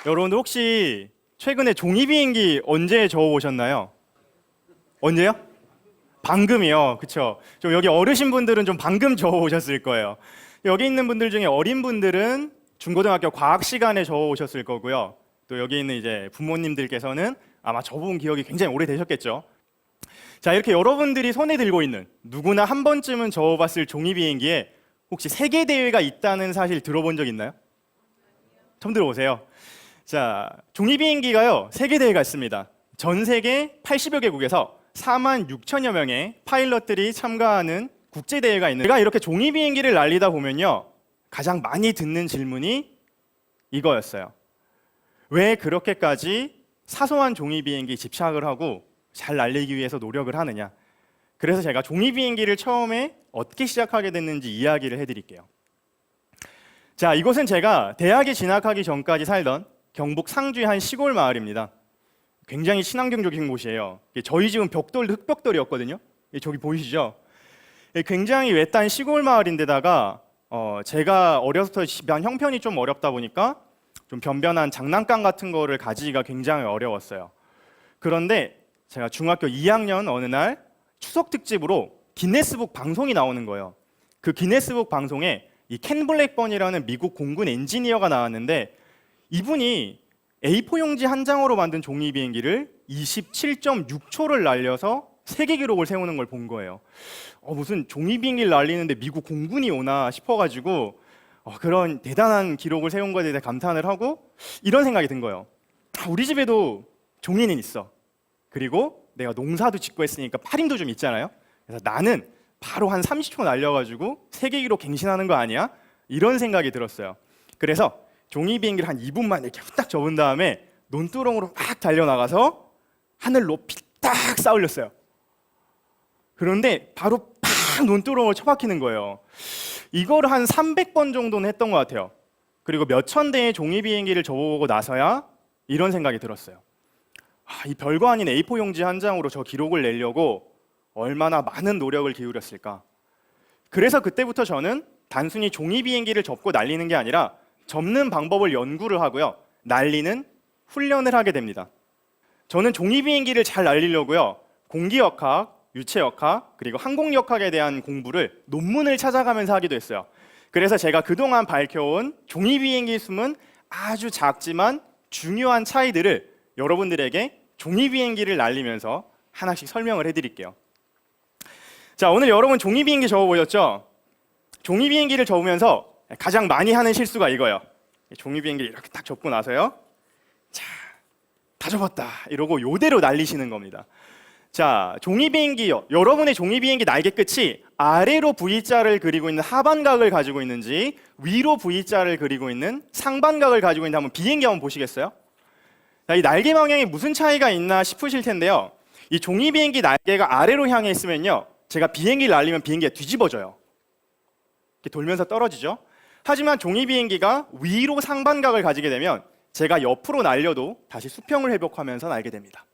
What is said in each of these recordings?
여러분들 혹시 최근에 종이 비행기 언제 저어보셨나요? 언제요? 방금이요. 그쵸? 좀 여기 어르신 분들은 좀 방금 저어보셨을 거예요. 여기 있는 분들 중에 어린 분들은 중고등학교 과학 시간에 저어오셨을 거고요. 또 여기 있는 이제 부모님들께서는 아마 저어본 기억이 굉장히 오래되셨겠죠. 자, 이렇게 여러분들이 손에 들고 있는 누구나 한 번쯤은 저어봤을 종이 비행기에 혹시 세계 대회가 있다는 사실 들어본 적 있나요? 처음 들어보세요. 자, 종이 비행기가요, 세계 대회가 있습니다. 전 세계 80여 개국에서 4만 6천여 명의 파일럿들이 참가하는 국제 대회가 있는. 제가 이렇게 종이 비행기를 날리다 보면요, 가장 많이 듣는 질문이 이거였어요. 왜 그렇게까지 사소한 종이 비행기 집착을 하고 잘 날리기 위해서 노력을 하느냐. 그래서 제가 종이 비행기를 처음에 어떻게 시작하게 됐는지 이야기를 해드릴게요. 자, 이곳은 제가 대학에 진학하기 전까지 살던 경북 상주의 한 시골 마을입니다. 굉장히 친환경적인 곳이에요. 저희 집은 벽돌도 흙벽돌이었거든요. 저기 보이시죠? 굉장히 외딴 시골 마을인데다가 제가 어려서부터 집안 형편이 좀 어렵다 보니까 좀 변변한 장난감 같은 거를 가지기가 굉장히 어려웠어요. 그런데 제가 중학교 2학년 어느 날 추석 특집으로 기네스북 방송이 나오는 거예요. 그 기네스북 방송에 이 켄 블랙번이라는 미국 공군 엔지니어가 나왔는데 이분이 A4 용지 한 장으로 만든 종이 비행기를 27.6초를 날려서 세계 기록을 세우는 걸 본 거예요. 무슨 종이 비행기를 날리는데 미국 공군이 오나 싶어가지고 그런 대단한 기록을 세운 것에 대해 감탄을 하고 이런 생각이 든 거예요. 우리 집에도 종이는 있어. 그리고 내가 농사도 짓고 했으니까 팔힘도 좀 있잖아요. 그래서 나는 바로 한 30초 날려가지고 세계 기록 갱신하는 거 아니야? 이런 생각이 들었어요. 그래서 종이 비행기를 한 2분만 이렇게 후딱 접은 다음에 논두렁으로 막 달려나가서 하늘로 삐딱 쌓올렸어요. 그런데 바로 팍 논두렁을 쳐박히는 거예요. 이걸 한 300번 정도는 했던 것 같아요. 그리고 몇천 대의 종이 비행기를 접어보고 나서야 이런 생각이 들었어요. 이 별거 아닌 A4 용지 한 장으로 저 기록을 내려고 얼마나 많은 노력을 기울였을까. 그래서 그때부터 저는 단순히 종이 비행기를 접고 날리는 게 아니라 접는 방법을 연구를 하고요, 날리는 훈련을 하게 됩니다. 저는 종이 비행기를 잘 날리려고요, 공기역학, 유체역학, 그리고 항공역학에 대한 공부를 논문을 찾아가면서 하기도 했어요. 그래서 제가 그동안 밝혀온 종이 비행기에 숨은 아주 작지만 중요한 차이들을 여러분들에게 종이 비행기를 날리면서 하나씩 설명을 해드릴게요. 자, 오늘 여러분 종이 비행기 접어보셨죠? 종이 비행기를 접으면서 가장 많이 하는 실수가 이거예요. 종이 비행기를 이렇게 딱 접고 나서요, 자, 다 접었다 이러고 이대로 날리시는 겁니다. 자, 종이 비행기요, 여러분의 종이 비행기 날개 끝이 아래로 V자를 그리고 있는 하반각을 가지고 있는지 위로 V자를 그리고 있는 상반각을 가지고 있는지 한번 비행기 한번 보시겠어요? 자, 이 날개 방향에 무슨 차이가 있나 싶으실 텐데요, 이 종이 비행기 날개가 아래로 향해 있으면요, 제가 비행기를 날리면 비행기가 뒤집어져요. 이렇게 돌면서 떨어지죠. 하지만 종이 비행기가 위로 상반각을 가지게 되면 제가 옆으로 날려도 다시 수평을 회복하면서 날게 됩니다.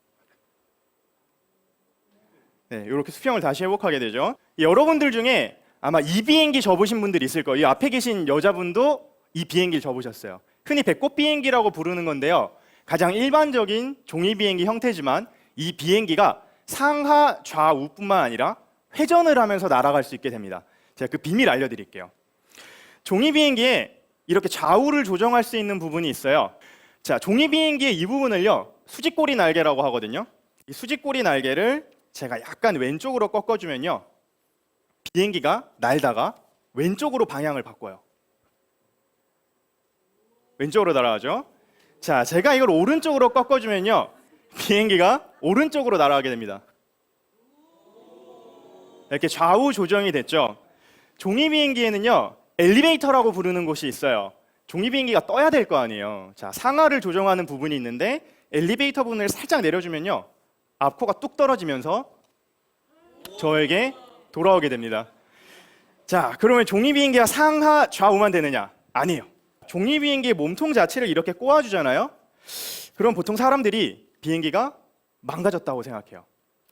네, 이렇게 수평을 다시 회복하게 되죠. 여러분들 중에 아마 이 비행기 접으신 분들이 있을 거예요. 이 앞에 계신 여자분도 이 비행기를 접으셨어요. 흔히 배꼽 비행기라고 부르는 건데요, 가장 일반적인 종이 비행기 형태지만 이 비행기가 상하 좌우뿐만 아니라 회전을 하면서 날아갈 수 있게 됩니다. 제가 그 비밀 알려드릴게요. 종이 비행기에 이렇게 좌우를 조정할 수 있는 부분이 있어요. 자, 종이 비행기의 이 부분을요, 수직꼬리 날개라고 하거든요. 이 수직꼬리 날개를 제가 약간 왼쪽으로 꺾어주면요, 비행기가 날다가 왼쪽으로 방향을 바꿔요. 왼쪽으로 날아가죠. 자, 제가 이걸 오른쪽으로 꺾어주면요, 비행기가 오른쪽으로 날아가게 됩니다. 이렇게 좌우 조정이 됐죠. 종이 비행기에는요, 엘리베이터라고 부르는 곳이 있어요. 종이 비행기가 떠야 될 거 아니에요. 자, 상하를 조정하는 부분이 있는데 엘리베이터 부분을 살짝 내려주면요, 앞코가 뚝 떨어지면서 저에게 돌아오게 됩니다. 자, 그러면 종이 비행기가 상하 좌우만 되느냐? 아니에요. 종이 비행기의 몸통 자체를 이렇게 꼬아주잖아요. 그럼 보통 사람들이 비행기가 망가졌다고 생각해요.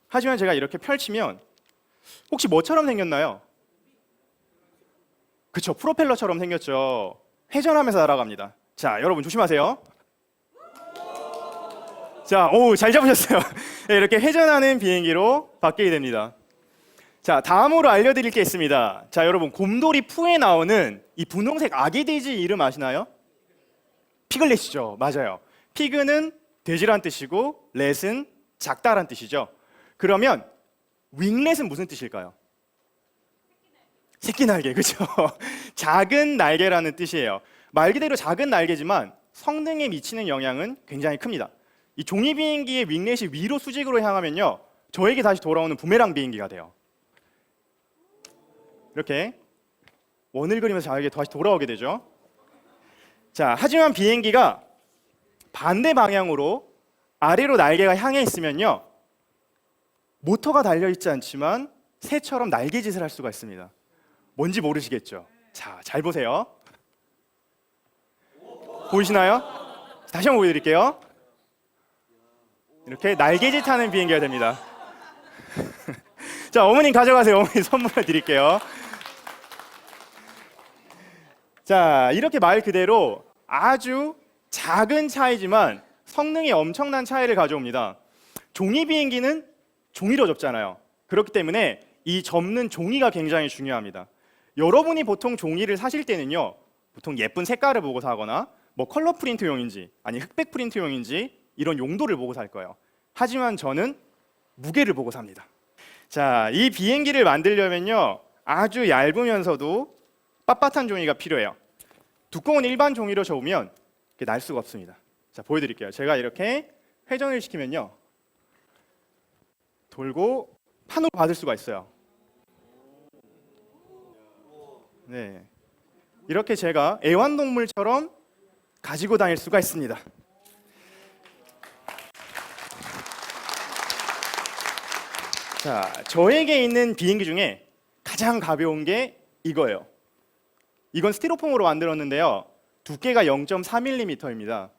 하지만 제가 이렇게 펼치면 혹시 뭐처럼 생겼나요? 그쵸, 프로펠러처럼 생겼죠. 회전하면서 날아갑니다. 자, 여러분 조심하세요. 자, 오, 잘 잡으셨어요. 네, 이렇게 회전하는 비행기로 바뀌게 됩니다. 자, 다음으로 알려드릴 게 있습니다. 자, 여러분, 곰돌이 푸에 나오는 이 분홍색 아기 돼지 이름 아시나요? 피글렛이죠. 맞아요. 피그는 돼지란 뜻이고 렛은 작다란 뜻이죠. 그러면 윙렛은 무슨 뜻일까요? 새끼 날개, 그렇죠? 작은 날개라는 뜻이에요. 말 그대로 작은 날개지만 성능에 미치는 영향은 굉장히 큽니다. 이 종이 비행기의 윙렛이 위로 수직으로 향하면요, 저에게 다시 돌아오는 부메랑 비행기가 돼요. 이렇게 원을 그리면서 저에게 다시 돌아오게 되죠. 자, 하지만 비행기가 반대 방향으로 아래로 날개가 향해 있으면요, 모터가 달려있지 않지만 새처럼 날개짓을 할 수가 있습니다. 뭔지 모르시겠죠? 자, 잘 보세요. 보이시나요? 다시 한번 보여드릴게요. 이렇게 날개짓 하는 비행기가 됩니다. 자, 어머님 가져가세요. 어머니 선물을 드릴게요. 자, 이렇게 말 그대로 아주 작은 차이지만 성능에 엄청난 차이를 가져옵니다. 종이 비행기는 종이로 접잖아요. 그렇기 때문에 이 접는 종이가 굉장히 중요합니다. 여러분이 보통 종이를 사실 때는요, 보통 예쁜 색깔을 보고 사거나 뭐 컬러 프린트용인지 아니 흑백 프린트용인지 이런 용도를 보고 살 거예요. 하지만 저는 무게를 보고 삽니다. 자, 이 비행기를 만들려면요, 아주 얇으면서도 빳빳한 종이가 필요해요. 두꺼운 일반 종이로 접으면 날 수가 없습니다. 자, 보여드릴게요. 제가 이렇게 회전을 시키면요, 돌고 판으로 받을 수가 있어요. 네, 이렇게 제가 애완동물처럼 가지고 다닐 수가 있습니다. 자, 저에게 있는 비행기 중에 가장 가벼운 게 이거예요. 이건 스티로폼으로 만들었는데요, 두께가 0.4mm입니다.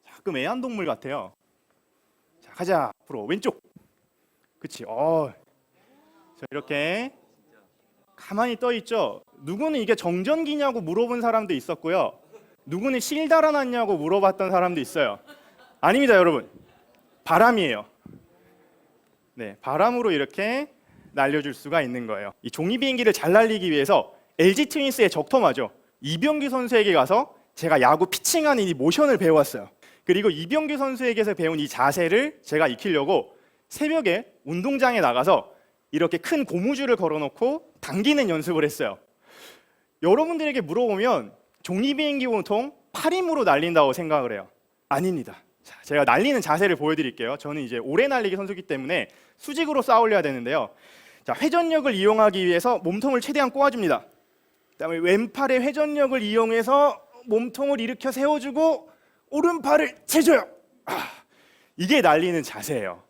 가끔 애완동물 같아요. 자, 가자. 앞으로 왼쪽. 그치? 자, 이렇게 가만히 떠 있죠. 누구는 이게 정전기냐고 물어본 사람도 있었고요, 누구는 실 달아놨냐고 물어봤던 사람도 있어요. 아닙니다, 여러분. 바람이에요. 네, 바람으로 이렇게 날려줄 수가 있는 거예요. 이 종이 비행기를 잘 날리기 위해서 LG 트윈스의 적토마죠, 이병규 선수에게 가서 제가 야구 피칭하는 이 모션을 배워왔어요. 그리고 이병규 선수에게서 배운 이 자세를 제가 익히려고 새벽에 운동장에 나가서 이렇게 큰 고무줄을 걸어놓고 당기는 연습을 했어요. 여러분들에게 물어보면 종이 비행기 보통 팔 힘으로 날린다고 생각을 해요. 아닙니다. 자, 제가 날리는 자세를 보여드릴게요. 저는 이제 오래 날리기 선수이기 때문에 수직으로 쌓아 올려야 되는데요. 자, 회전력을 이용하기 위해서 몸통을 최대한 꼬아줍니다. 그다음에 왼팔의 회전력을 이용해서 몸통을 일으켜 세워주고 오른팔을 채줘요. 이게 날리는 자세예요.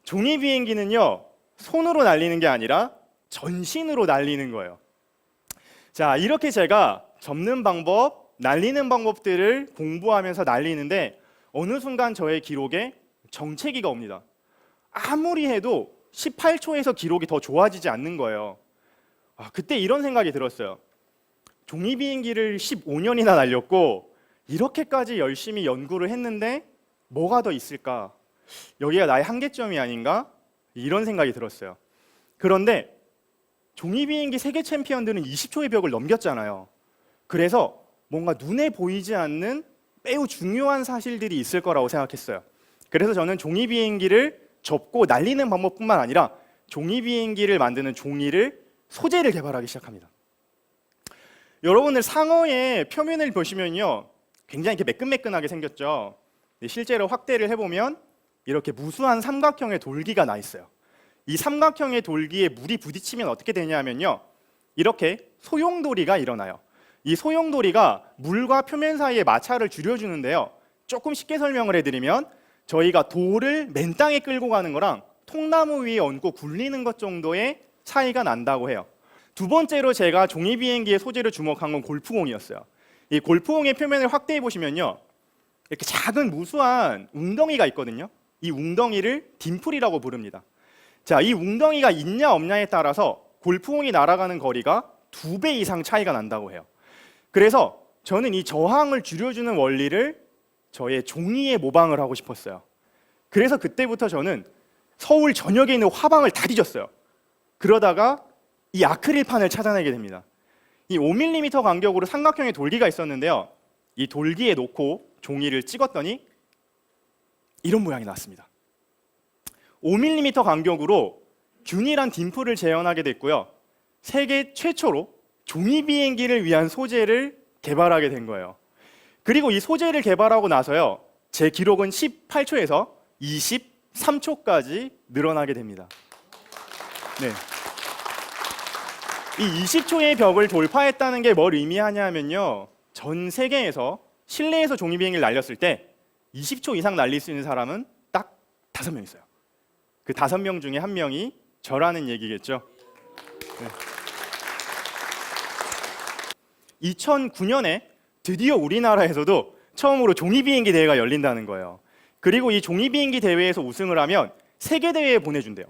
종이 비행기는요, 손으로 날리는 게 아니라 전신으로 날리는 거예요. 자, 이렇게 제가 접는 방법, 날리는 방법들을 공부하면서 날리는데 어느 순간 저의 기록에 정체기가 옵니다. 아무리 해도 18초에서 기록이 더 좋아지지 않는 거예요. 그때 이런 생각이 들었어요. 종이 비행기를 15년이나 날렸고 이렇게까지 열심히 연구를 했는데 뭐가 더 있을까? 여기가 나의 한계점이 아닌가? 이런 생각이 들었어요. 그런데 종이 비행기 세계 챔피언들은 20초의 벽을 넘겼잖아요. 그래서 뭔가 눈에 보이지 않는 매우 중요한 사실들이 있을 거라고 생각했어요. 그래서 저는 종이 비행기를 접고 날리는 방법뿐만 아니라 종이 비행기를 만드는 종이를 소재를 개발하기 시작합니다. 여러분들 상어의 표면을 보시면요, 굉장히 이렇게 매끈매끈하게 생겼죠. 실제로 확대를 해보면 이렇게 무수한 삼각형의 돌기가 나 있어요. 이 삼각형의 돌기에 물이 부딪히면 어떻게 되냐면요, 이렇게 소용돌이가 일어나요. 이 소용돌이가 물과 표면 사이의 마찰을 줄여주는데요, 조금 쉽게 설명을 해드리면 저희가 돌을 맨 땅에 끌고 가는 거랑 통나무 위에 얹고 굴리는 것 정도의 차이가 난다고 해요. 두 번째로 제가 종이 비행기의 소재를 주목한 건 골프공이었어요. 이 골프공의 표면을 확대해 보시면요, 이렇게 작은 무수한 웅덩이가 있거든요. 이 웅덩이를 딤플이라고 부릅니다. 자, 이 웅덩이가 있냐 없냐에 따라서 골프공이 날아가는 거리가 2배 이상 차이가 난다고 해요. 그래서 저는 이 저항을 줄여주는 원리를 저의 종이에 모방을 하고 싶었어요. 그래서 그때부터 저는 서울 전역에 있는 화방을 다 뒤졌어요. 그러다가 이 아크릴판을 찾아내게 됩니다. 이 5mm 간격으로 삼각형의 돌기가 있었는데요. 이 돌기에 놓고 종이를 찍었더니 이런 모양이 나왔습니다. 5mm 간격으로 균일한 딤플을 재현하게 됐고요. 세계 최초로 종이 비행기를 위한 소재를 개발하게 된 거예요. 그리고 이 소재를 개발하고 나서요, 제 기록은 18초에서 23초까지 늘어나게 됩니다. 네. 이 20초의 벽을 돌파했다는 게 뭘 의미하냐면요, 전 세계에서 실내에서 종이 비행기를 날렸을 때 20초 이상 날릴 수 있는 사람은 딱 5명 있어요. 그 5명 중에 1명이 저라는 얘기겠죠. 네. 2009년에 드디어 우리나라에서도 처음으로 종이 비행기 대회가 열린다는 거예요. 그리고 이 종이 비행기 대회에서 우승을 하면 세계 대회에 보내준대요.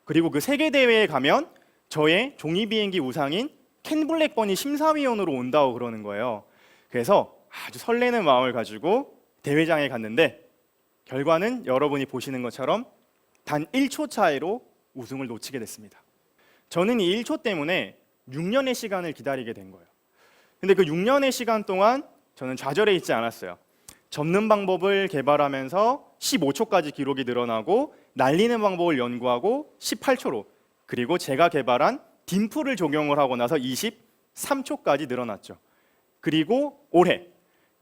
그리고 그 세계 대회에 가면 저의 종이 비행기 우상인 켄 블랙번이 심사위원으로 온다고 그러는 거예요. 그래서 아주 설레는 마음을 가지고 대회장에 갔는데 결과는 여러분이 보시는 것처럼 단 1초 차이로 우승을 놓치게 됐습니다. 저는 이 1초 때문에 6년의 시간을 기다리게 된 거예요. 근데 그 6년의 시간 동안 저는 좌절해 있지 않았어요. 접는 방법을 개발하면서 15초까지 기록이 늘어나고 날리는 방법을 연구하고 18초로, 그리고 제가 개발한 딤플을 적용을 하고 나서 23초까지 늘어났죠. 그리고 올해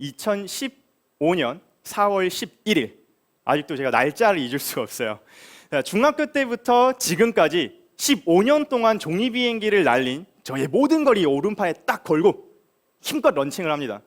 2015년 4월 11일, 아직도 제가 날짜를 잊을 수가 없어요. 중학교 때부터 지금까지 15년 동안 종이 비행기를 날린 저의 모든 걸 이 오른팔에 딱 걸고 힘껏 런칭을 합니다.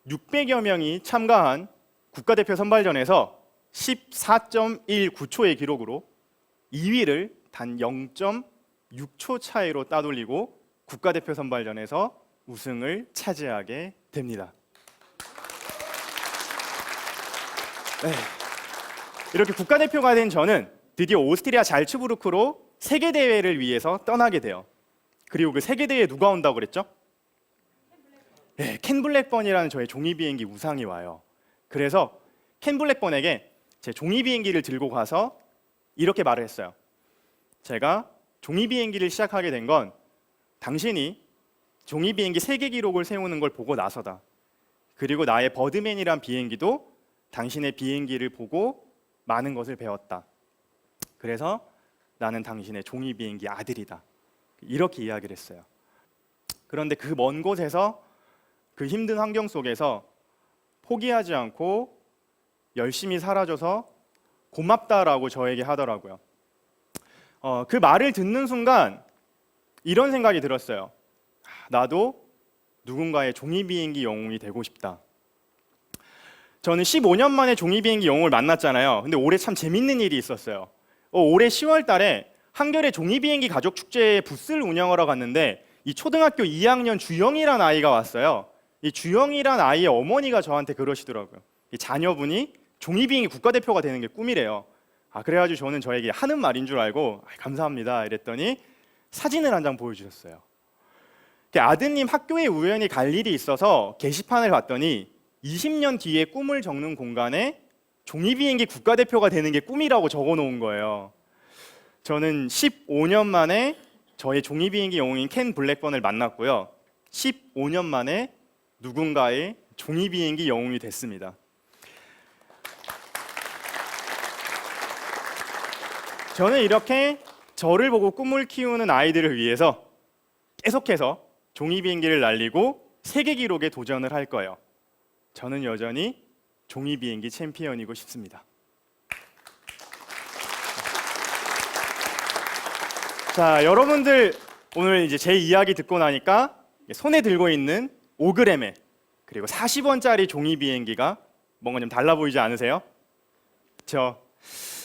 (1,600여) 명이 참가한 국가대표 선발전에서 14.19초의 기록으로 2위를 단 0.6초 차이로 따돌리고 국가대표 선발전에서 우승을 차지하게 됩니다. 네. 이렇게 국가대표가 된 저는 드디어 오스트리아 잘츠부르크로 세계대회를 위해서 떠나게 돼요. 그리고 그 세계대회에 누가 온다고 그랬죠? 네, 켄 블랙번이라는 저의 종이 비행기 우상이 와요. 그래서 켄 블랙번에게 제 종이 비행기를 들고 가서 이렇게 말을 했어요. 제가 종이 비행기를 시작하게 된 건 당신이 종이 비행기 세계 기록을 세우는 걸 보고 나서다. 그리고 나의 버드맨이란 비행기도 당신의 비행기를 보고 많은 것을 배웠다. 그래서 나는 당신의 종이 비행기 아들이다. 이렇게 이야기를 했어요. 그런데 그 먼 곳에서 그 힘든 환경 속에서 포기하지 않고 열심히 살아줘서 고맙다라고 저에게 하더라고요. 그 말을 듣는 순간 이런 생각이 들었어요. 나도 누군가의 종이 비행기 영웅이 되고 싶다. 저는 15년 만에 종이 비행기 영웅을 만났잖아요. 근데 올해 참 재밌는 일이 있었어요. 올해 10월 달에 한겨레 종이 비행기 가족 축제에 부스를 운영하러 갔는데 이 초등학교 2학년 주영이라는 아이가 왔어요. 이 주영이라는 아이의 어머니가 저한테 그러시더라고요. 이 자녀분이 종이 비행기 국가대표가 되는 게 꿈이래요. 그래가지고 저는 저에게 하는 말인 줄 알고 감사합니다 이랬더니 사진을 한 장 보여주셨어요. 아드님 학교에 우연히 갈 일이 있어서 게시판을 봤더니 20년 뒤에 꿈을 적는 공간에 종이 비행기 국가대표가 되는 게 꿈이라고 적어놓은 거예요. 저는 15년 만에 저의 종이 비행기 영웅인 켄 블랙번을 만났고요. 15년 만에 누군가의 종이 비행기 영웅이 됐습니다. 저는 이렇게 저를 보고 꿈을 키우는 아이들을 위해서 계속해서 종이 비행기를 날리고 세계 기록에 도전을 할 거예요. 저는 여전히 종이 비행기 챔피언이고 싶습니다. 자, 여러분들 오늘 이제 제 이야기 듣고 나니까 손에 들고 있는 5g의 그리고 40원짜리 종이 비행기가 뭔가 좀 달라 보이지 않으세요? 그렇죠?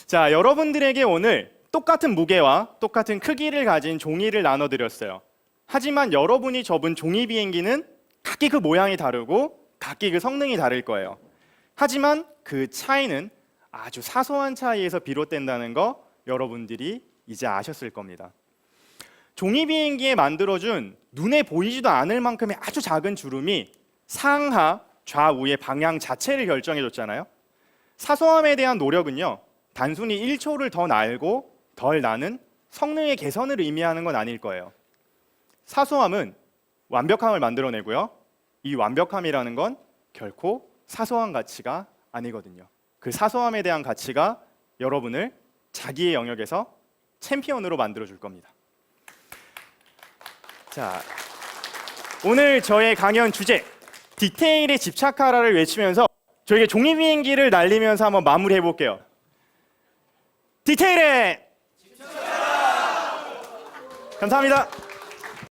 자, 여러분들에게 오늘 똑같은 무게와 똑같은 크기를 가진 종이를 나눠드렸어요. 하지만 여러분이 접은 종이 비행기는 각기 그 모양이 다르고 각기 그 성능이 다를 거예요. 하지만 그 차이는 아주 사소한 차이에서 비롯된다는 거 여러분들이 이제 아셨을 겁니다. 종이 비행기에 만들어준 눈에 보이지도 않을 만큼의 아주 작은 주름이 상하, 좌우의 방향 자체를 결정해줬잖아요. 사소함에 대한 노력은요, 단순히 1초를 더 날고 덜 나는 성능의 개선을 의미하는 건 아닐 거예요. 사소함은 완벽함을 만들어내고요. 이 완벽함이라는 건 결코 사소한 가치가 아니거든요. 그 사소함에 대한 가치가 여러분을 자기의 영역에서 챔피언으로 만들어줄 겁니다. 자, 오늘 저의 강연 주제 디테일에 집착하라를 외치면서 저에게 종이 비행기를 날리면서 한번 마무리해 볼게요. 디테일에 집착하라! 감사합니다.